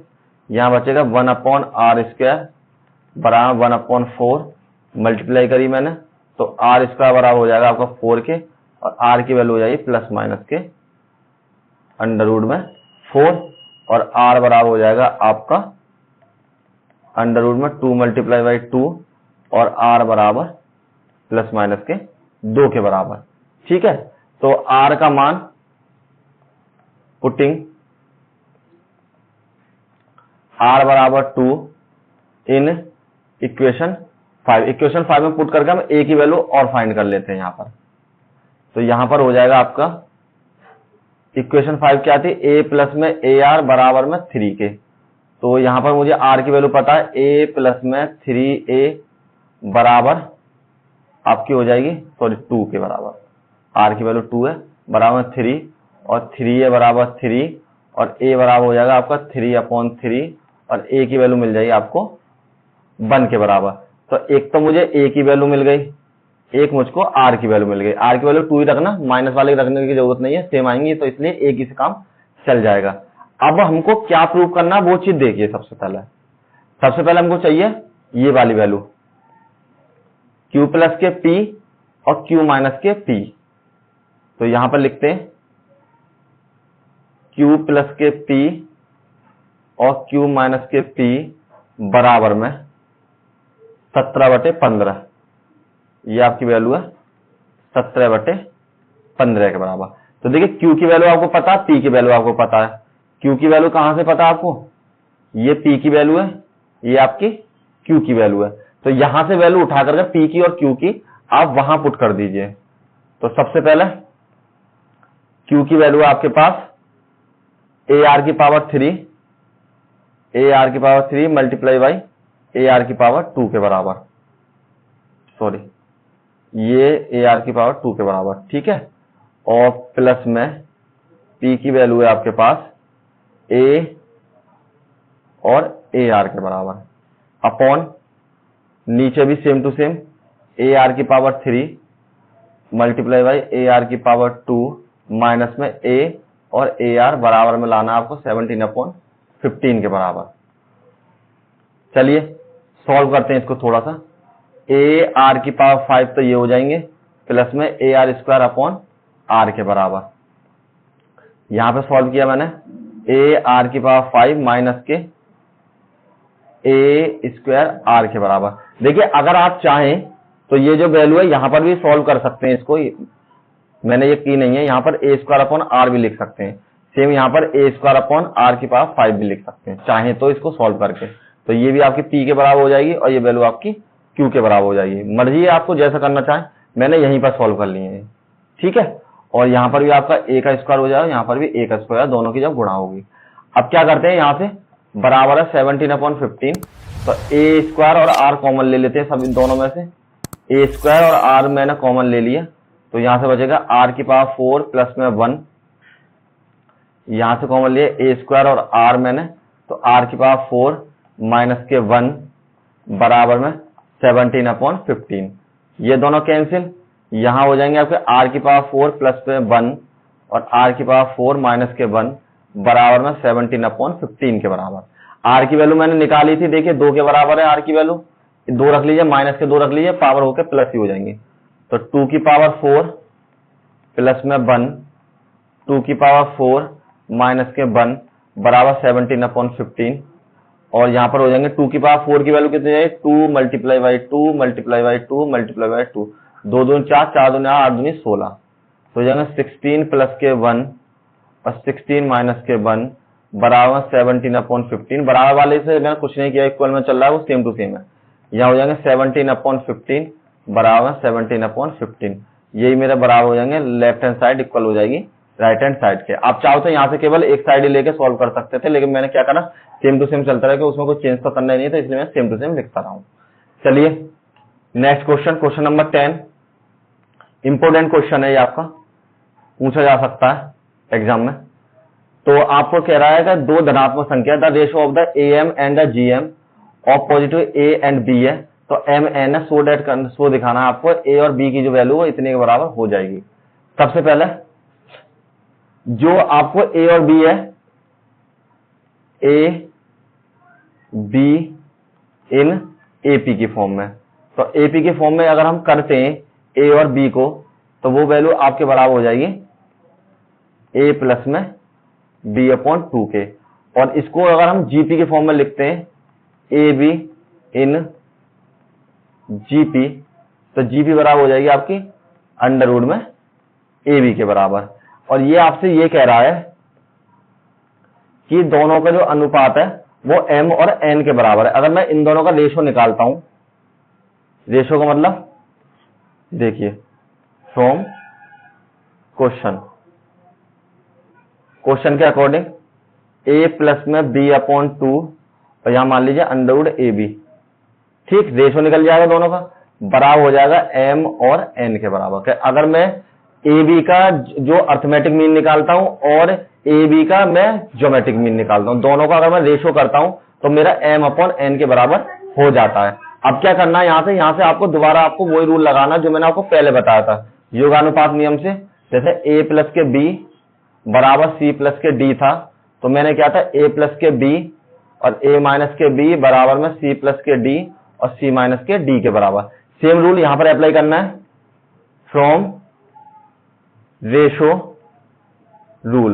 S1: यहां बचेगा 1/r स्क्वायर बराबर 1/4, मल्टीप्लाई करी मैंने तो आर स्क्वायर बराबर हो जाएगा आपका 4 के, और आर की वैल्यू हो जाएगी प्लस माइनस के अंडर रूट में 4, और आर बराबर हो जाएगा आपका अंडर रूट में 2 मल्टीप्लाई बाई 2, और आर बराबर प्लस माइनस के 2 के बराबर। ठीक है, तो आर का मान पुटिंग आर बराबर 2 इन इक्वेशन 5। इक्वेशन 5 में पुट करके हम ए की वैल्यू और फाइंड कर लेते हैं यहां पर। तो यहां पर हो जाएगा आपका इक्वेशन 5 क्या थी, ए प्लस में ए आर बराबर में 3 के। तो यहां पर मुझे आर की वैल्यू पता है, ए प्लस में 3a बराबर आपकी हो जाएगी, सॉरी 2 के बराबर। आर की वैल्यू 2 है, बराबर 3, और 3a बराबर 3, और a बराबर हो जाएगा आपका 3/3, और a की वैल्यू मिल जाएगी आपको 1 के बराबर। तो एक तो मुझे a की वैल्यू मिल गई, एक मुझको r की वैल्यू मिल गई। r की वैल्यू 2 ही रखना, माइनस वाले रखने की जरूरत नहीं है, सेम आएंगी, तो इसलिए एक ही से काम चल जाएगा। अब हमको क्या प्रूव करना है वो चीज देखिए। सबसे पहले हमको चाहिए ये वाली वैल्यू q प्लस के p और q माइनस के p। तो यहां पर लिखते हैं q प्लस के p और q माइनस के p बराबर में 17/15। ये आपकी वैल्यू है 17/15 के बराबर। तो देखिए q की वैल्यू आपको पता है, p की वैल्यू आपको पता है। q की वैल्यू कहां से पता है आपको, ये p की वैल्यू है, ये आपकी q की वैल्यू है। तो यहां से वैल्यू उठा करके p की और q की आप वहां पुट कर दीजिए। तो सबसे पहले q की वैल्यू आपके पास ar की पावर 3 मल्टीप्लाई बाई ar की पावर 2 के बराबर, सॉरी ये ar की पावर 2 के बराबर। ठीक है, और प्लस में p की वैल्यू है आपके पास a और ar के बराबर, अपॉन नीचे भी सेम टू सेम ar की पावर 3 मल्टीप्लाई बाई ar की पावर 2 माइनस में a और ar बराबर में लाना आपको 17/15 के बराबर। चलिए सॉल्व करते हैं इसको थोड़ा सा। ar की पावर 5 तो ये हो जाएंगे, प्लस में ar स्क्वायर अपॉन r के बराबर। यहां पे सॉल्व किया मैंने, ar की पावर 5 माइनस के a स्क्वायर r के बराबर। देखिए अगर आप चाहें तो ये जो वैल्यू है यहां पर भी सॉल्व कर सकते हैं इसको, मैंने ये की नहीं है, यहां पर a स्क्वायर अपॉन r भी लिख सकते हैं। सेम यहां पर a स्क्वायर अपॉन r की पावर 5 भी लिख सकते हैं चाहें तो इसको सॉल्व करके। तो ये भी आपकी p के बराबर हो जाएगी और ये वैल्यू आपकी q के बराबर हो जाएगी। मर्जी है आपको जैसा करना चाहें, मैंने यहीं पर सॉल्व कर लिए हैं। ठीक है, और यहां पर भी आपका a का स्क्वायर हो जाएगा, यहां पर भी a का स्क्वायर, दोनों की जब गुणा होगी। अब क्या करते हैं, यहां से बराबर है 17/15। तो ए स्क्वायर और आर कॉमन ले लेते हैं सब इन दोनों में से। ए स्क्वायर और आर मैंने कॉमन ले लिया, तो यहां से बचेगा आर की पावर 4 प्लस में 1। यहां से कॉमन लिया ए स्क्वायर और आर मैंने, तो आर की पावर 4 माइनस के 1 बराबर में 17/15। ये दोनों कैंसिल, यहां हो जाएंगे आपके आर की पावर 4 प्लस में 1 और आर की पावर 4 माइनस के 1 बराबर में 17/15 के बराबर। आर की वैल्यू मैंने निकाली थी, देखिए 2 के बराबर है आर की वैल्यू, 2 रख लीजिए, माइनस के 2 रख लीजिए, पावर होकर प्लस ही हो जाएंगे। तो 2 की पावर 4 प्लस में 1, 2 की पावर 4 माइनस के 1 बराबर 17/15। और यहां पर हो जाएंगे 2 की पावर 4 की वैल्यू कितनी जाएगी, 2 multiply by 2 multiply by 2 multiply by 2, 2 दूनी 4, 4 दूनी 8, 8 दूनी 16, तो हो जाएंगे 16 प्लस के 1 और 16 माइनस के 1 बराबर 17/15। बराबर वाले से मैंने कुछ नहीं किया, इक्वल में चल रहा है, वो सेम टू सेम है। यहाँ हो जाएंगे 17/15 बराबर 17/15। यही मेरा बराबर हो जाएंगे, लेफ्ट हैंड साइड इक्वल हो जाएगी राइट हैंड साइड के। आप चाहो तो यहाँ से केवल एक साइड ही लेके सॉल्व कर सकते थे, लेकिन मैंने क्या करा, सेम टू सेम चलता रहा, उसमें कोई चेंज तो करना ही नहीं था, इसलिए मैं सेम टू सेम लिखता रहा हूँ। चलिए next question, question number 10। Important question है, ये आपका पूछा जा सकता है एग्जाम में। तो आपको कह रहा है कि दो धनात्मक संख्या, the ratio of the AM and the GM of positive A and B है, तो MN है, सो दिखाना है आपको A और B की जो वैल्यू है इतने के बराबर हो जाएगी। सबसे पहले जो आपको A और B है, A B इन AP की फॉर्म में, तो AP की फॉर्म में अगर हम करते हैं A और B को, तो वो वैल्यू आपके बराबर हो जाएगी A प्लस में B/2 के। और इसको अगर हम GP के फॉर्म में लिखते हैं AB इन GP, तो GP बराबर हो जाएगी आपकी अंडर रूट में AB के बराबर। और ये आपसे ये कह रहा है कि दोनों का जो अनुपात है वो M और N के बराबर है। अगर मैं इन दोनों का रेशो निकालता हूं, रेशो का मतलब देखिए फ्रॉम क्वेश्चन के अकॉर्डिंग A प्लस में B/2 और यहां मान लीजिए अंडर रूट AB, ठीक, रेशो निकल जाएगा दोनों का, बराबर हो जाएगा M और N के बराबर। अगर मैं AB का जो अर्थमेटिक मीन निकालता हूं और AB का मैं ज्योमेट्रिक मीन निकालता हूं, दोनों का अगर मैं रेशो करता हूं तो मेरा M/N के बराबर हो जाता है। अब क्या करना है, यहां से आपको दोबारा आपको वही रूल लगाना जो मैंने आपको पहले बताया था योगानुपात नियम से। जैसे A प्लस के B बराबर C प्लस के D था, तो मैंने क्या था A प्लस के B और A माइनस के B बराबर में C प्लस के D और C माइनस के D के बराबर। सेम रूल यहां पर अप्लाई करना है, फ्रॉम रेशो रूल।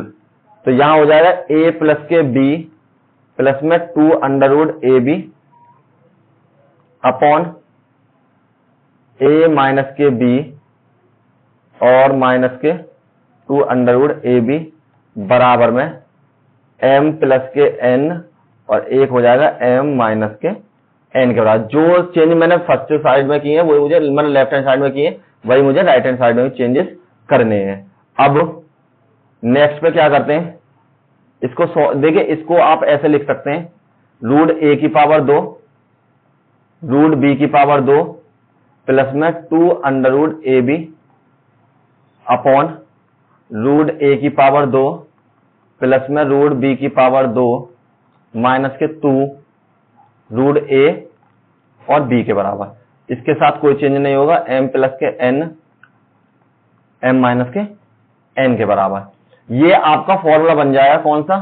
S1: तो यहां हो जाएगा A प्लस के B प्लस में 2 under root AB upon A minus के B और माइनस के 2 अंडर रूट AB बराबर में M प्लस के N और एक हो जाएगा M माइनस के N के बराबर। जो चेंज मैंने फर्स्ट साइड में किए हैं वही मुझे, मैंने लेफ्ट हैंड साइड में किए वही मुझे राइट हैंड साइड में चेंजेस करने हैं। अब नेक्स्ट पे क्या करते हैं, इसको देखिए, इसको आप ऐसे लिख सकते हैं, रूट A की पावर 2 रूट B की पावर 2 प्लस में 2 under root AB upon root A की पावर 2 प्लस में रूट B की पावर 2 माइनस के 2 रूट A और B के बराबर। इसके साथ कोई चेंज नहीं होगा, M प्लस के N M माइनस के N के बराबर। ये आपका फॉर्मूला बन जाएगा कौन सा,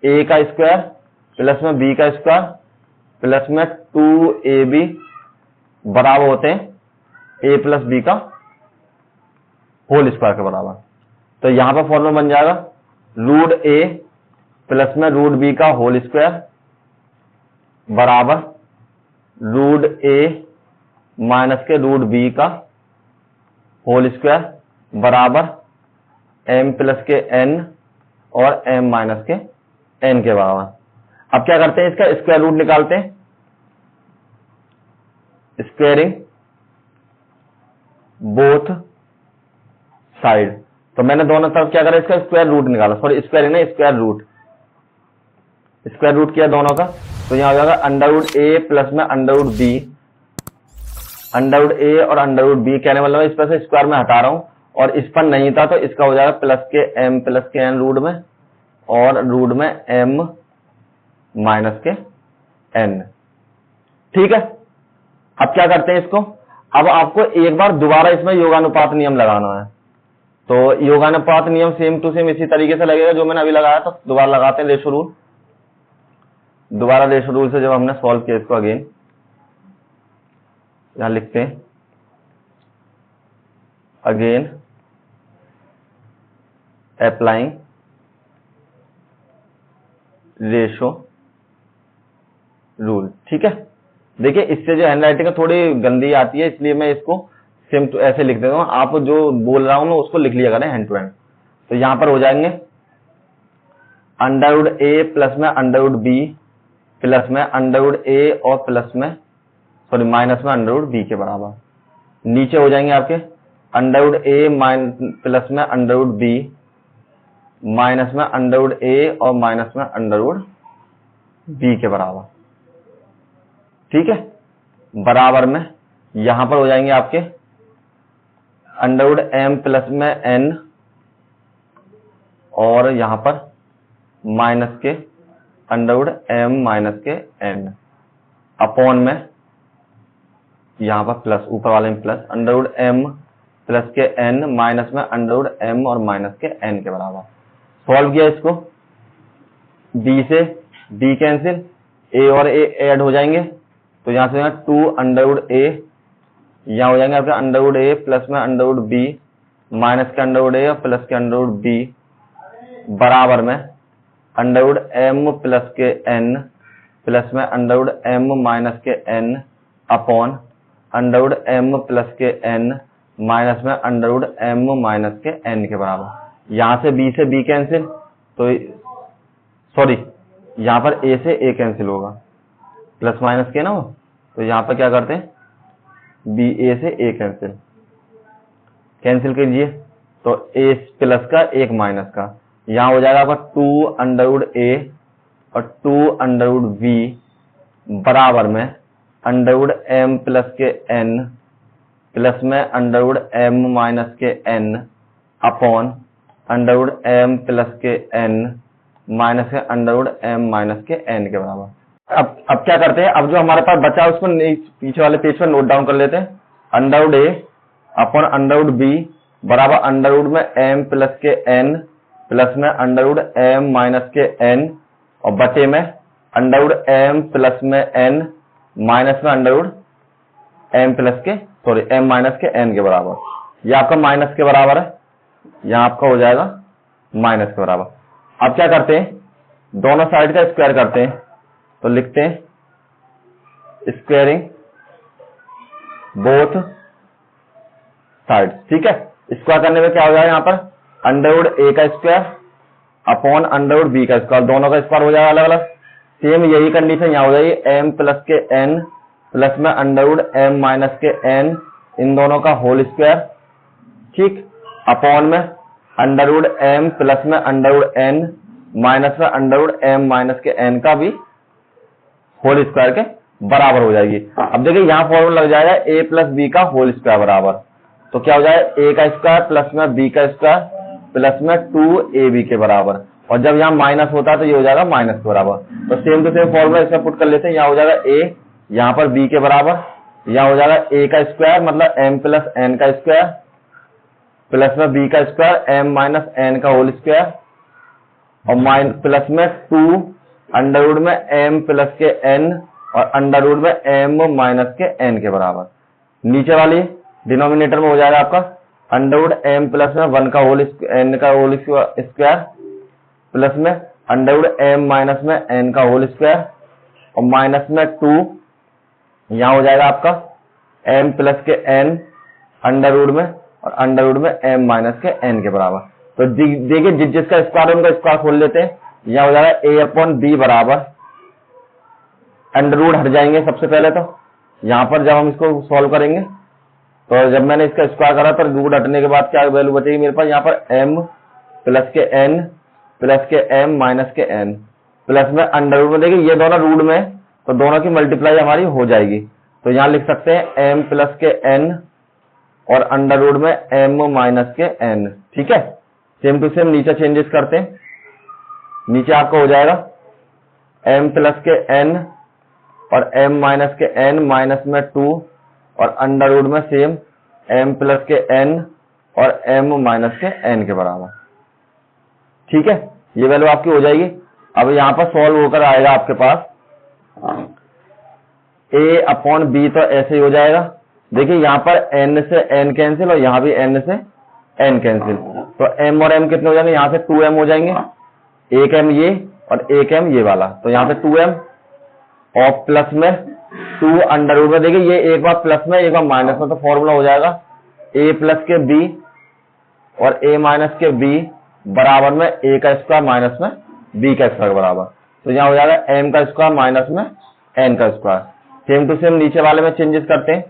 S1: A का स्क्वायर प्लस में B का स्क्वायर प्लस में 2AB बराबर होते हैं A प्लस B का होल स्क्वायर के बराबर। तो यहां पर फॉर्मूला बन जाएगा रूट A प्लस में रूट B का होल स्क्वायर बराबर रूट A माइनस के रूट B का होल स्क्वायर बराबर M प्लस के N और M माइनस के N के बराबर। अब क्या करते हैं, इसका स्क्वायर रूट निकालते हैं, स्क्वायरिंग बोथ साइड। तो मैंने दोनों तरफ क्या करा, इसका स्क्वायर रूट निकाला, सॉरी स्क्वायरिंग नहीं, स्क्वायर रूट। स्क्वायर रूट किया दोनों का, तो यहाँ हो जाएगा अंडर रूट ए प्लस में under root b, under root ए और अंडर रूट बी, कहने मतलब इस पर से स्क्वायर में हटा रहा हूं और इस पर नहीं था तो इसका हो जाएगा प्लस के एम प्लस के एन रूट में और रूट में एम माइनस के एन। ठीक है, अब क्या करते हैं इसको, अब आपको एक बार दोबारा इसमें योगानुपात नियम लगाना है। तो योगानुपात नियम सेम टू सेम इसी तरीके से लगेगा जो मैंने अभी लगाया, तो दोबारा लगाते हैं रेशो रूल। दोबारा रेशो रूल से जब हमने सॉल्व किया इसको अगेन यहां लिखते हैं अगेन अप्लाइंग रेशो रूल। ठीक है, देखिए इससे जो हैंडराइटिंग थोड़ी गंदी आती है इसलिए मैं इसको सेम टू ऐसे लिख देता हूं, आप जो बोल रहा हूं ना उसको लिख लिया करें हैंड टू हैंड। तो यहां पर हो जाएंगे अंडर रूट ए प्लस में अंडर रूट बी प्लस में अंडर रूट ए और प्लस में सॉरी माइनस में अंडर रूट बी के बराबर। नीचे हो जाएंगे आपके अंडर रूट ए प्लस में अंडर रूट बी माइनस में अंडर रूट ए और माइनस में अंडर रूट बी के बराबर। ठीक है, बराबर में यहां पर हो जाएंगे आपके अंडर रूट एम प्लस में एन और यहां पर माइनस के अंडर रूट एम माइनस के एन अपॉन में यहां पर प्लस ऊपर वाले में plus under root M plus के एन माइनस में अंडर रूट एम और माइनस के एन के बराबर। सॉल्व किया इसको, बी से बी कैंसिल, ए और ए ऐड हो जाएंगे, तो यहां से टू अंडर रूट ए, यहां हो जाएंगे आपके अंडर रूट ए प्लस में अंडर रूट बी माइनस के अंडर रूट ए और प्लस के अंडर रूट बी बराबर में अंडर रूट एम प्लस के एन प्लस में अंडर रूट एम माइनस के N upon under root M plus के एन माइनस में अंडर रूट एम माइनस के एन के बराबर। यहां से बी कैंसिल, तो सॉरी यहां पर ए से ए कैंसिल होगा प्लस माइनस के ना हो, तो यहां पर क्या करते हैं बी ए से ए कैंसिल कीजिए, तो ए प्लस का एक माइनस का, यहां हो जाएगा आपका टू अंडर रूट ए और टू अंडर रूट बी बराबर में अंडर रूट एम प्लस के एन प्लस में अंडर रूट एम माइनस के N upon under root M plus के एन माइनस के अंडर रूट एम माइनस के एन के बराबर। अब क्या करते हैं, अब जो हमारे पास बचा है उसको पीछे वाले पेज पर नोट डाउन कर लेते हैं। अंडर रूट ए अपॉन अंडर रूट बी बराबर अंडर रूट में एम प्लस के एन प्लस में अंडर रूट एम माइनस के एन और बचे में अंडर रूट एम प्लस में एन माइनस में अंडर रूट एम प्लस के सॉरी एम माइनस के एन के बराबर। ये आपका माइनस के बराबर है, यहां आपका हो जाएगा माइनस के बराबर। अब क्या करते हैं, दोनों साइड का स्क्वायर करते हैं, तो लिखते हैं स्क्वायरिंग बोथ साइड। ठीक है, स्क्वायर करने में क्या हो जाएगा, यहां पर अंडर रूट ए का square upon under root B का स्क्वायर, दोनों का स्क्वायर हो जाएगा अलग अलग। सेम यही कंडीशन यहां हो जाएगी, एम प्लस के एन प्लस में अंडर रूट एम माइनस के एन इन दोनों का होल स्क्वायर, ठीक, अपॉन में अंडर रूट एम प्लस में अंडर रूट एन माइनस में अंडर रूट एम माइनस के एन का भी होल स्क्वायर के बराबर हो जाएगी। अब देखिए यहां फॉर्मूला लग जाएगा ए प्लस बी का होल स्क्वायर बराबर, तो क्या हो जाएगा ए का स्क्वायर प्लस में बी का स्क्वायर प्लस में टू ए बी के बराबर, और जब यहाँ माइनस होता है तो ये हो जाएगा माइनस के बराबर। तो सेम टू सेम फॉर्मूला इसमें पुट कर लेते हैं, यहाँ हो जाएगा ए यहाँ पर बी के बराबर, यहाँ हो जाएगा ए का स्क्वायर मतलब एम प्लस एन का स्क्वायर प्लस में बी का स्क्वायर एम माइनस एन का होल स्क्वायर और प्लस में टू अंडर रूट में एम प्लस के एन और अंडर रूट में एम माइनस के एन के बराबर। नीचे वाली डिनोमिनेटर में हो जाएगा आपका अंडर रूट एम प्लस में वन का होल एन का होल स्क्वायर प्लस में अंडर रूट एम माइनस में एन का होल स्क्वायर और माइनस में टू, यहां हो जाएगा आपका एम प्लस के एन अंडर रूट में और अंडर रूट में एम माइनस के एन के बराबर। तो देखिए जिसका स्क्वायर उनका स्क्वायर खोल लेते हैं, यहां हो जाएगा ए अपॉन बी बराबर अंडर रूट हट जाएंगे सबसे पहले, तो यहां पर जब हम इसको सॉल्व करेंगे तो जब मैंने इसका स्क्वायर करा तो रूट हटने के बाद क्या वैल्यू बचेगी मेरे पास, यहाँ पर एम प्लस के एन प्लस के एम माइनस के एन प्लस में अंडर रूट में, देखिए ये दोनों रूट में, तो दोनों की मल्टीप्लाई हमारी हो जाएगी। तो यहां लिख सकते हैं m प्लस के n और अंडर रूट में m माइनस के n। ठीक है, सेम टू सेम नीचे चेंजेस करते हैं। नीचे आपका हो जाएगा m प्लस के n और m माइनस के n माइनस में 2 और अंडर रूट में सेम m प्लस के n और m माइनस के n के बराबर। ठीक है, ये वैल्यू आपकी हो जाएगी। अब यहां पर सॉल्व होकर आएगा आपके पास a अपॉन b, तो ऐसे ही हो जाएगा। देखिए यहां पर n से n कैंसिल और यहां भी n से n कैंसिल, तो m और m कितने हो जाएंगे, यहां से 2m हो जाएंगे, एक m ये और एक m ये वाला, तो यहां पे 2m और प्लस में 2 अंडर रूट में, देखिए ये एक बार प्लस में एक बार माइनस में, तो फॉर्मूला हो जाएगा a प्लस के b और a माइनस के b बराबर में a का स्क्वायर माइनस में b का स्क्वायर बराबर। तो यहां हो जाएगा m का स्क्वायर माइनस में n का स्क्वायर। सेम टू सेम नीचे वाले में चेंजेस करते हैं,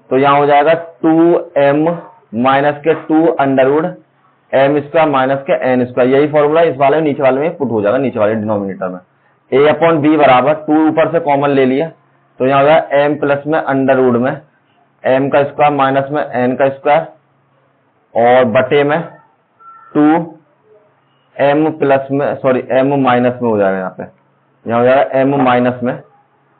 S1: तो यहां हो जाएगा 2m माइनस के 2 under root m square minus के n स्क्वायर। यही फॉर्मूला इस वाले में नीचे वाले में पुट हो जाएगा, नीचे वाले डिनोमिनेटर में। a अपॉन b बराबर 2 ऊपर से कॉमन ले लिया, तो यहां हो जाएगा m प्लस में अंडर रूट में m का स्क्वायर माइनस में n का स्क्वायर और बटे में 2m प्लस में m माइनस में हो जाएगा। यहाँ पे यहाँ हो जाएगा m माइनस में।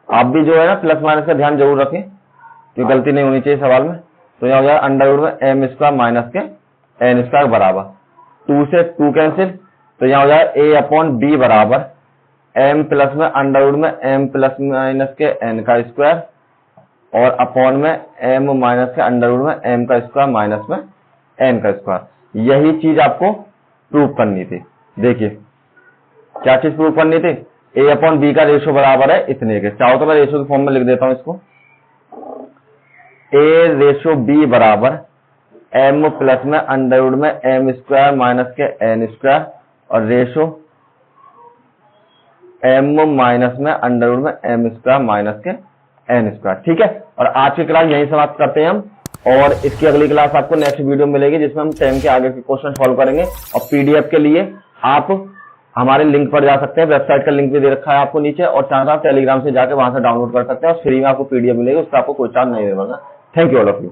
S1: आप भी जो है ना प्लस माइनस का ध्यान जरूर रखें, क्योंकि गलती नहीं होनी चाहिए सवाल में। तो यहाँ हो जाएगा अंडर रूट में m स्क्वायर माइनस के n स्क्वायर बराबर 2 से 2 कैंसिल, तो यहाँ हो जाएगा a अपॉन b बराबर m प्लस में अंडर रूट में m प्लस माइनस के n का स्क्वायर और अपॉन में m माइनस के अंडर रूट में m का स्क्वायर माइनस में n का स्क्वायर। यही चीज आपको प्रूव करनी थी। देखिए क्या चीज प्रूव करनी थी, a अपॉन b का रेशियो बराबर है इतने के। चाहो तो मैं रेशियो के फॉर्म में लिख देता हूं इसको, a रेशियो b बराबर m प्लस में अंडर रूट में m स्क्वायर माइनस के n स्क्वायर और रेशियो m माइनस में अंडर रूट में m स्क्वायर माइनस के n स्क्वायर। ठीक है, और आज की क्लास यहीं समाप्त करते हैं हम, और इसकी अगली क्लास आपको नेक्स्ट वीडियो मिलेगी जिसमें हम 10 के आगे के क्वेश्चन सॉल्व करेंगे। और पीडीएफ के लिए आप हमारे लिंक पर जा सकते हैं, वेबसाइट का लिंक भी दे रखा है आपको नीचे, और चाहे आप टेलीग्राम से जाकर वहां से डाउनलोड कर सकते हैं और फ्री में आपको पीडीएफ मिलेगी, उसका आपको कोई चार्ज नहीं देगा। Thank you all of you.